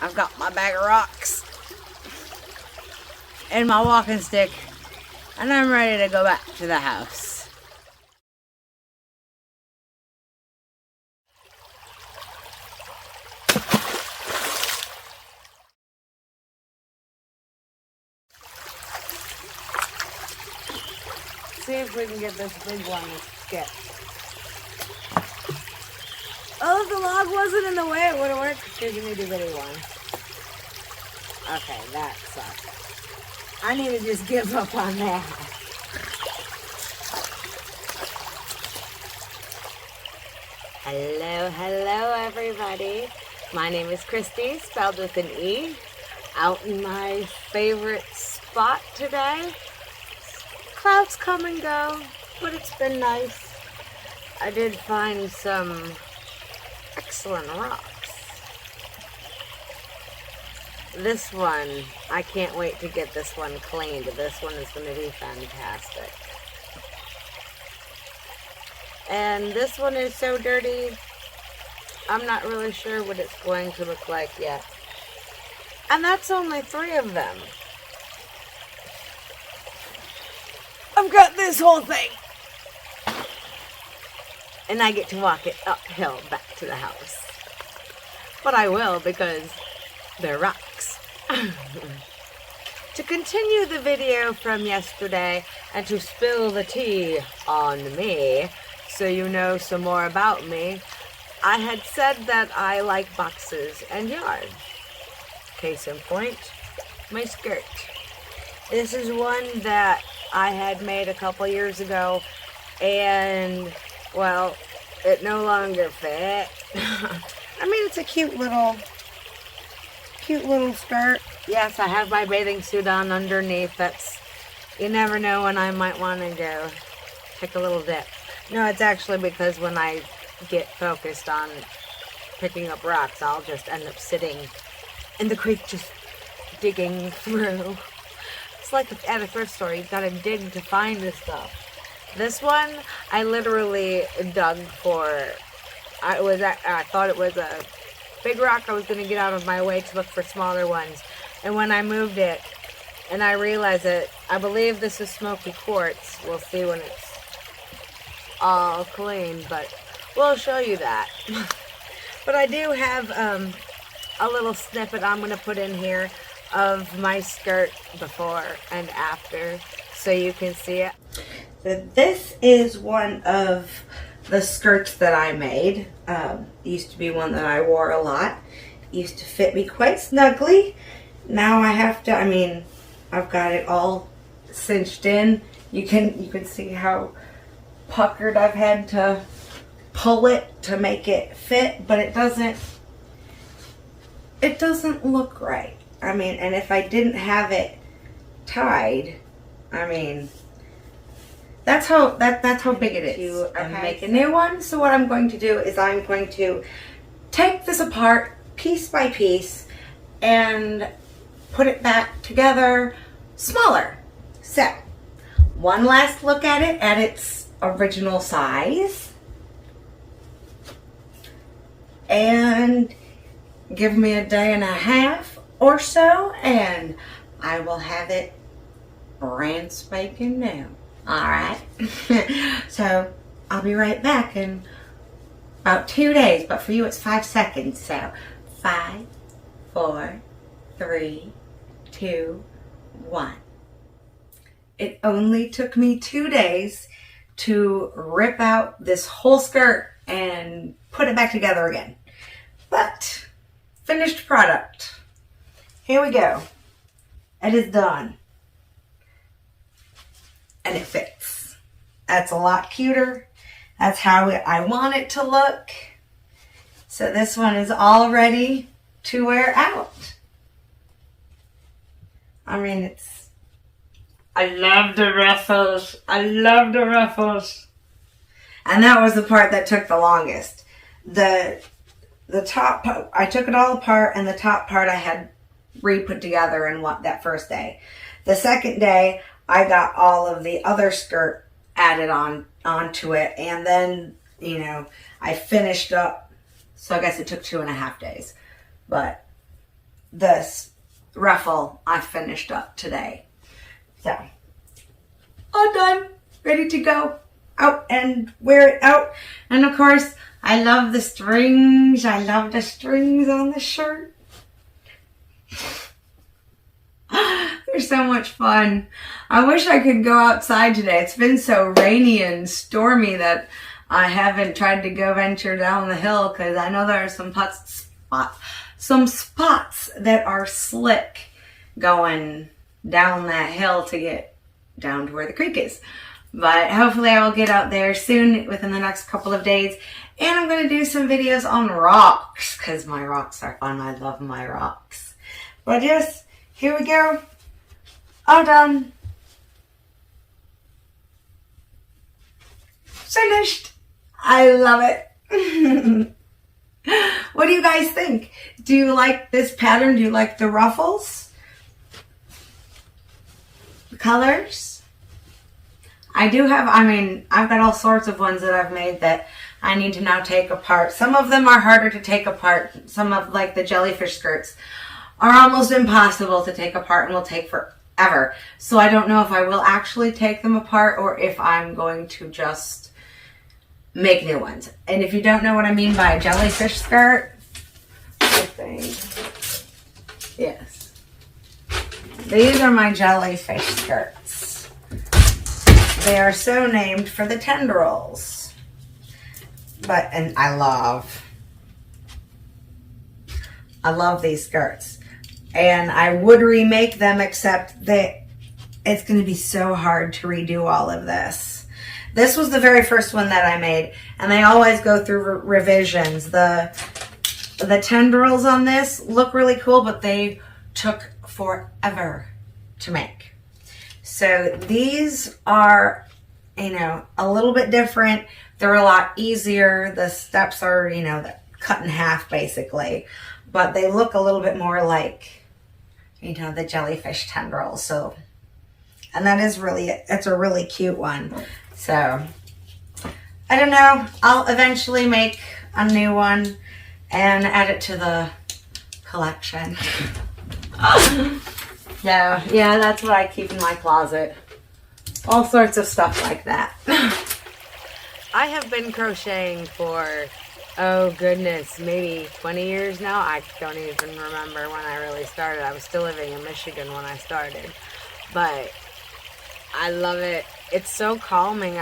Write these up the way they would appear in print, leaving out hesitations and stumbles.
I've got my bag of rocks and my walking stick, and I'm ready to go back to the house. See if we can get this big one to skip. Oh, if the log wasn't in the way, it would have worked. Here's an itty bitty one. Okay, that sucks. I need to just give up on that. Hello everybody. My name is Christie, spelled with an E. Out in my favorite spot today. Clouds come and go, but it's been nice. I did find some excellent rocks. This one, I can't wait to get this one cleaned. This one is going to be fantastic. And this one is so dirty, I'm not really sure what it's going to look like yet. And that's only 3 of them. I've got this whole thing. And I get to walk it uphill back to the house. But I will, because they're rocks. To continue the video from yesterday and to spill the tea on me, so you know some more about me, I had said that I like boxes and yarn. Case in point, my skirt. This is one that I had made a couple years ago, and well, it no longer fit. I mean, it's a cute little skirt. Yes, I have my bathing suit on underneath. You never know when I might want to go take a little dip. No, it's actually because when I get focused on picking up rocks, I'll just end up sitting in the creek just digging through. It's like at a thrift store, you've got to dig to find this stuff. This one, I literally dug for. I thought it was a big rock. I was going to get out of my way to look for smaller ones. And when I moved it, and I realized that I believe this is smoky quartz. We'll see when it's all clean, but we'll show you that. But I do have a little snippet I'm going to put in here of my skirt before and after, so you can see it. So this is one of the skirts that I made. Used to be one that I wore a lot. Used to fit me quite snugly. Now I have to, I've got it all cinched in. You can see how puckered I've had to pull it to make it fit, but it doesn't look right. And if I didn't have it tied, that's how big it is. I'm make a new one. So what I'm going to do is I'm going to take this apart piece by piece and put it back together smaller. So one last look at it at its original size, and give me a day and a half or so, and I will have it brand spanking new. Alright, so I'll be right back in about 2 days, but for you it's 5 seconds. So 5, 4, 3, 2, 1. It only took me 2 days to rip out this whole skirt and put it back together again. But finished product. Here we go. It is done. And it fits. That's a lot cuter. That's how I want it to look. So this one is all ready to wear out. I love the ruffles. I love the ruffles. And that was the part that took the longest. The top, I took it all apart, and the top part I had re-put together in that first day. The second day, I got all of the other skirt added onto it, and then, I finished up. So I guess it took 2.5 days. But this ruffle I finished up today. So, all done, ready to go out and wear it out. And of course, I love the strings. I love the strings on the shirt. They're so much fun. I wish I could go outside today. It's been so rainy and stormy that I haven't tried to go venture down the hill because I know there are some spots that are slick going down that hill to get down to where the creek is. But hopefully I will get out there soon within the next couple of days. And I'm going to do some videos on rocks because my rocks are fun. I love my rocks. But yes, here we go. All done. Finished. I love it. What do you guys think? Do you like this pattern? Do you like the ruffles? The colors? I do have, I've got all sorts of ones that I've made that I need to now take apart. Some of them are harder to take apart. Some of, like the jellyfish skirts, are almost impossible to take apart and will take forever. So I don't know if I will actually take them apart or if I'm going to just make new ones. And if you don't know what I mean by a jellyfish skirt, I think, yes. These are my jellyfish skirts. They are so named for the tendrils. And I love these skirts. And I would remake them, except that it's going to be so hard to redo all of this. This was the very first one that I made, and they always go through revisions. The tendrils on this look really cool, but they took forever to make. So these are, a little bit different. They're a lot easier. The steps are, cut in half basically, but they look a little bit more like, the jellyfish tendrils. So, and that is it's a really cute one. So, I don't know. I'll eventually make a new one and add it to the collection. Yeah, that's what I keep in my closet. All sorts of stuff like that. I have been crocheting for, oh goodness, maybe 20 years now. I don't even remember when I really started. I was still living in Michigan when I started. But I love it. It's so calming.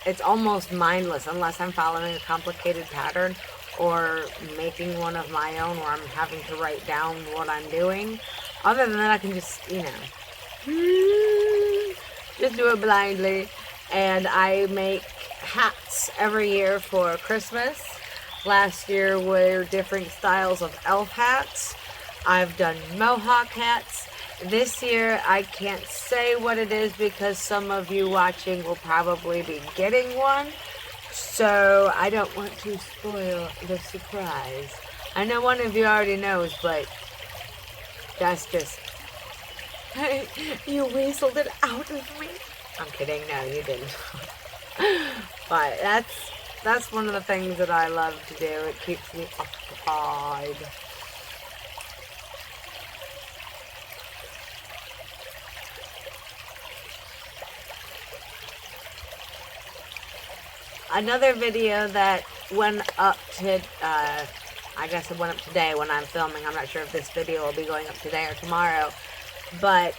It's almost mindless unless I'm following a complicated pattern or making one of my own where I'm having to write down what I'm doing. Other than that, I can just, just do it blindly. And I make hats every year for Christmas. Last year were different styles of elf hats. I've done mohawk hats. This year I can't say what it is because some of you watching will probably be getting one. So I don't want to spoil the surprise. I know one of you already knows, but that's just... You weaseled it out of me. I'm kidding. No, you didn't. But that's one of the things that I love to do. It keeps me occupied. Another video that went up to, I guess it went up today when I'm filming. I'm not sure if this video will be going up today or tomorrow. But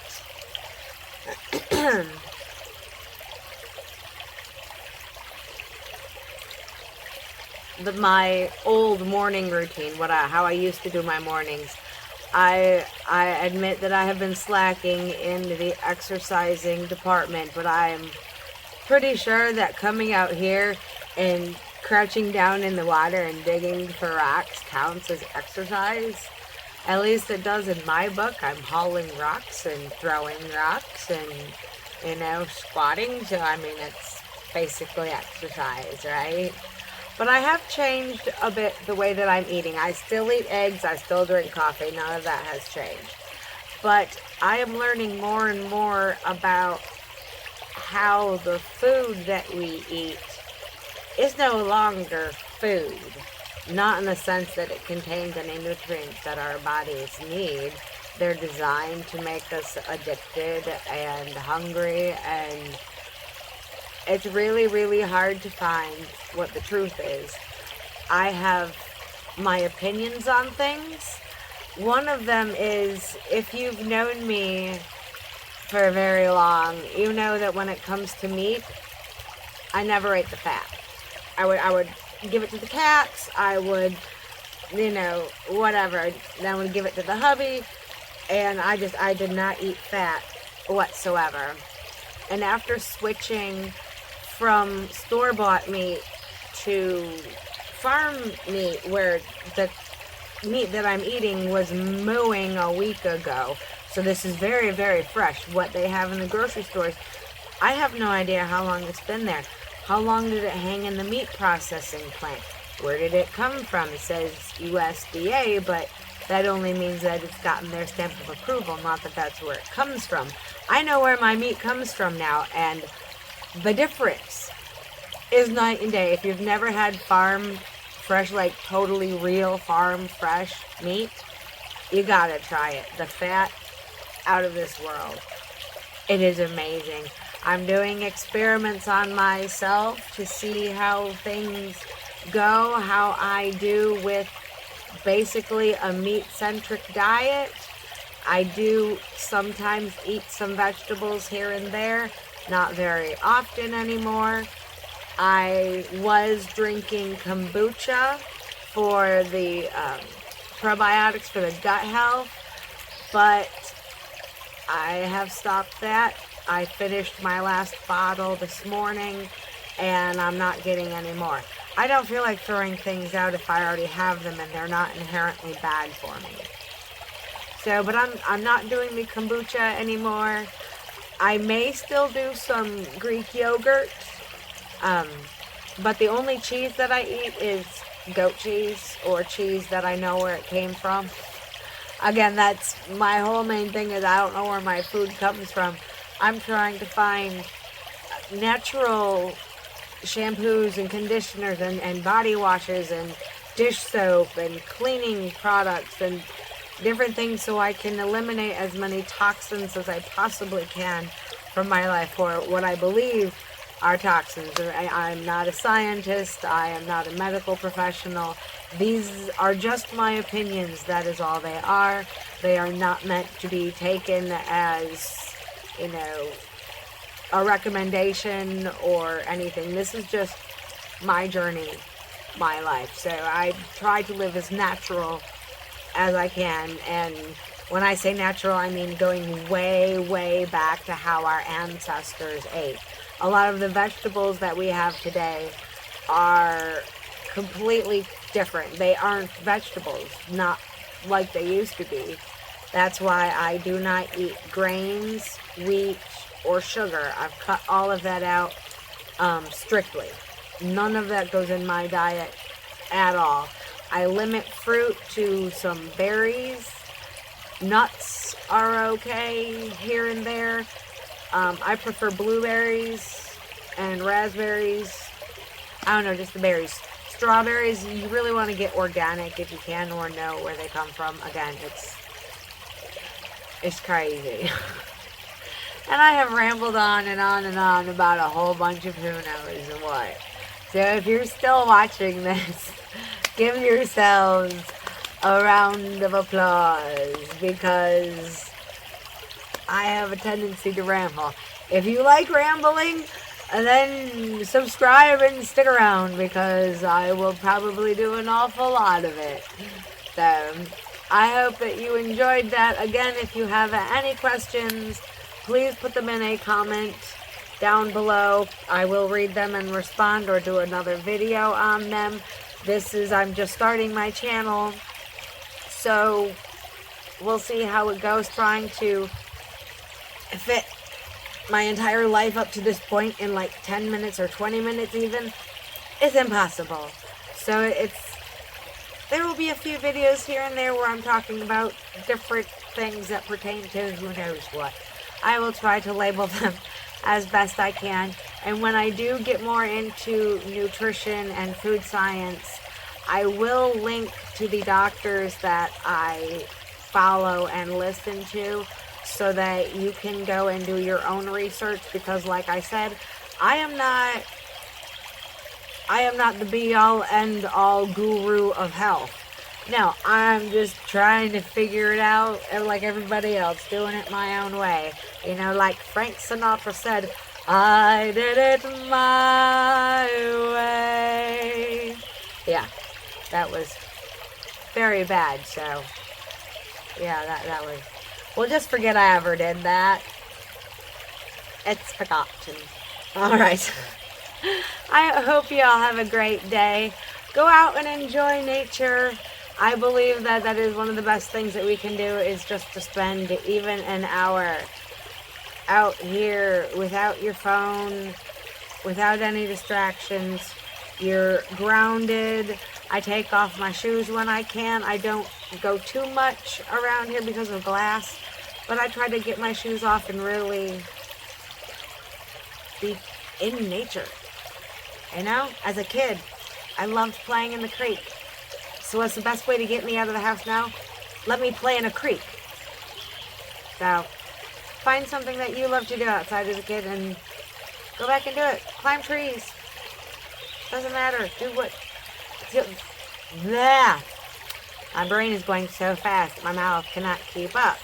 my old morning routine, how I used to do my mornings, I admit that I have been slacking in the exercising department, but I am pretty sure that coming out here and crouching down in the water and digging for rocks counts as exercise. At least it does in my book. I'm hauling rocks and throwing rocks and, squatting. So, it's basically exercise, right? But I have changed a bit the way that I'm eating. I still eat eggs. I still drink coffee. None of that has changed. But I am learning more and more about how the food that we eat is no longer food. Not in the sense that it contains any nutrients that our bodies need. They're designed to make us addicted and hungry, and it's really, really hard to find what the truth is. I have my opinions on things. One of them is, if you've known me for very long, you know that when it comes to meat, I never ate the fat. I would give it to the cats. I would, whatever. Then I would give it to the hubby. And I did not eat fat whatsoever. And after switching from store-bought meat to farm meat, where the meat that I'm eating was mooing a week ago, so this is very, very fresh. What they have in the grocery stores, I have no idea how long it's been there. How long did it hang in the meat processing plant? Where did it come from? It says USDA, but that only means that it's gotten their stamp of approval, not that that's where it comes from. I know where my meat comes from now, and the difference is night and day. If you've never had farm fresh, like totally real farm fresh meat, you gotta try it. The fat, out of this world. It is amazing. I'm doing experiments on myself to see how things go, how I do with basically a meat-centric diet. I do sometimes eat some vegetables here and there, not very often anymore. I was drinking kombucha for the probiotics for the gut health, but I have stopped that. I finished my last bottle this morning, and I'm not getting any more. I don't feel like throwing things out if I already have them and they're not inherently bad for me. So, but I'm not doing the kombucha anymore. I may still do some Greek yogurt, but the only cheese that I eat is goat cheese or cheese that I know where it came from. Again, that's my whole main thing, is I don't know where my food comes from. I'm trying to find natural shampoos and conditioners and body washes and dish soap and cleaning products and different things, so I can eliminate as many toxins as I possibly can from my life, or what I believe are toxins. I'm not a scientist. I am not a medical professional. These are just my opinions. That is all they are. They are not meant to be taken as, a recommendation or anything. This is just my journey, my life. So I try to live as natural as I can. And when I say natural, I mean going way, way back to how our ancestors ate. A lot of the vegetables that we have today are completely different. They aren't vegetables, not like they used to be. That's why I do not eat grains, wheat, or sugar. I've cut all of that out strictly. None of that goes in my diet at all. I limit fruit to some berries. Nuts are okay here and there. I prefer blueberries and raspberries. I don't know, just the berries. Strawberries, you really want to get organic if you can, or know where they come from. Again, it's crazy. And I have rambled on and on and on about a whole bunch of who knows what. So if you're still watching this, give yourselves a round of applause, because I have a tendency to ramble. If you like rambling, then subscribe and stick around, because I will probably do an awful lot of it. So I hope that you enjoyed that. Again, if you have any questions, please put them in a comment down below. I will read them and respond, or do another video on them. I'm just starting my channel, so we'll see how it goes. Trying to fit my entire life up to this point in like 10 minutes or 20 minutes even is impossible. So there will be a few videos here and there where I'm talking about different things that pertain to who knows what. I will try to label them as best I can. And when I do get more into nutrition and food science, I will link to the doctors that I follow and listen to so that you can go and do your own research, because like I said, I am not the be-all end-all guru of health. No, I'm just trying to figure it out like everybody else, doing it my own way. You know, like Frank Sinatra said, I did it my way. Yeah, that was very bad, so yeah, that was... Well, just forget I ever did that. It's forgotten. Alright. I hope you all have a great day. Go out and enjoy nature. I believe that that is one of the best things that we can do, is just to spend even an hour out here without your phone, without any distractions. You're grounded. I take off my shoes when I can. I don't go too much around here because of glass, but I try to get my shoes off and really be in nature. You know, as a kid, I loved playing in the creek. So what's the best way to get me out of the house now? Let me play in a creek. So find something that you love to do outside as a kid and go back and do it. Climb trees. Doesn't matter. Do what... Blah. My brain is going so fast, my mouth cannot keep up.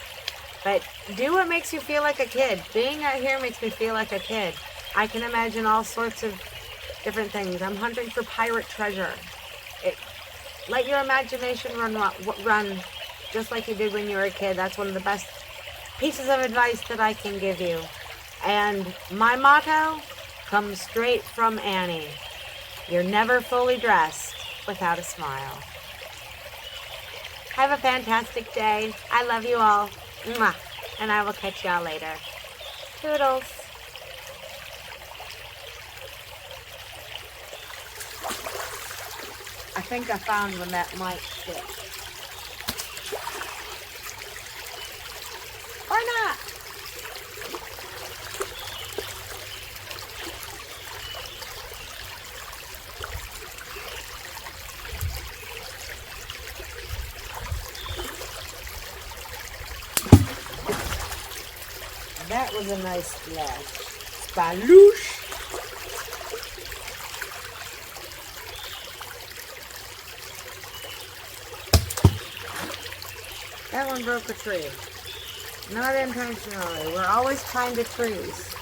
But do what makes you feel like a kid. Being out here makes me feel like a kid. I can imagine all sorts of different things. I'm hunting for pirate treasure. Let your imagination run just like you did when you were a kid. That's one of the best pieces of advice that I can give you. And my motto comes straight from Annie. You're never fully dressed without a smile. Have a fantastic day. I love you all. Mwah. And I will catch y'all later. Toodles. I think I found one that might fit. Or not. That was a nice splash. Spaloosh. That one broke a tree. Not intentionally. We're always trying to trees.